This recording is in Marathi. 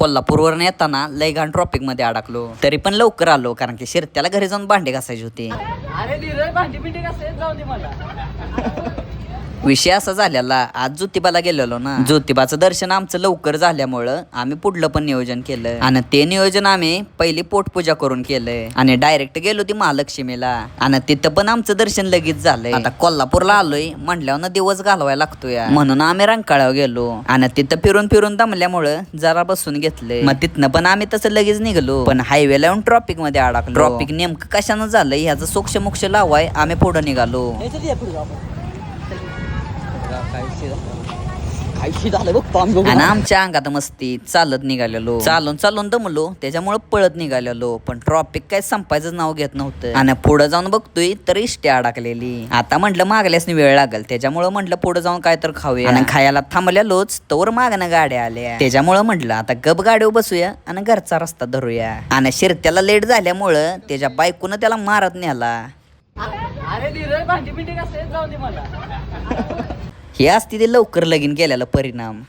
कोल्हापूरवरून येताना लय घाण ट्रॉफिक मध्ये अडकलो, तरी पण लवकर आलो कारण की शिरत्याला घरी जाऊन भांडे घासायचे होते. अरे धीरज भांडी पिंडी कसं जाऊ दे मला. विषय असा झालेला, आज ज्योतिबाला गेलेलो ना. ज्योतिबाचं दर्शन आमचं लवकर झाल्यामुळं आम्ही पुढलं पण नियोजन केलं आणि ते नियोजन आम्ही पहिली पोटपूजा करून केलंय आणि डायरेक्ट गेलो ती महालक्ष्मीला आणि तिथं पण आमचं दर्शन लगेच झालंय. आता कोल्हापूरला आलोय म्हटल्यावर दिवस घालवायला लागतोय म्हणून आम्ही रंकाळ्यावर गेलो आणि तिथं फिरून फिरून दमल्यामुळं जरा बसून घेतलंय. मग तिथनं पण आम्ही तसं लगेच निघलो, पण हायवेला येऊन ट्रॉफिक मध्ये अडकलो. ट्रॉफिक नेमकं कशानं झालंय ह्याचं सोक्ष मोक्ष लावाय आम्ही पुढे निघालो. आणि आमच्या अंगात मस्ती चालत निघालेलो, चालून दमलो त्याच्यामुळे पळत निघालेलो, पण ट्रॉफिक काय संपायचं नाव घेत नव्हतं. आणि पुढे जाऊन बघतोय तर इष्टी अडकलेली. आता म्हटलं मागल्यास वेळ लागल, त्याच्यामुळे म्हटलं पुढे जाऊन काय तर खाऊया. आणि खायला थांबलेलोच तोवर मागणं गाड्या आल्या, त्याच्यामुळे म्हटलं आता गप गाडीवर बसूया आणि घरचा रस्ता धरूया. आणि शिरत्याला लेट झाल्यामुळं त्याच्या बायकोनं त्याला मारत नेला. अरे धीरज भांडी पिंडी कसं जाऊ दे मला. हे असते ते लवकर लगीन केलेला परिणाम.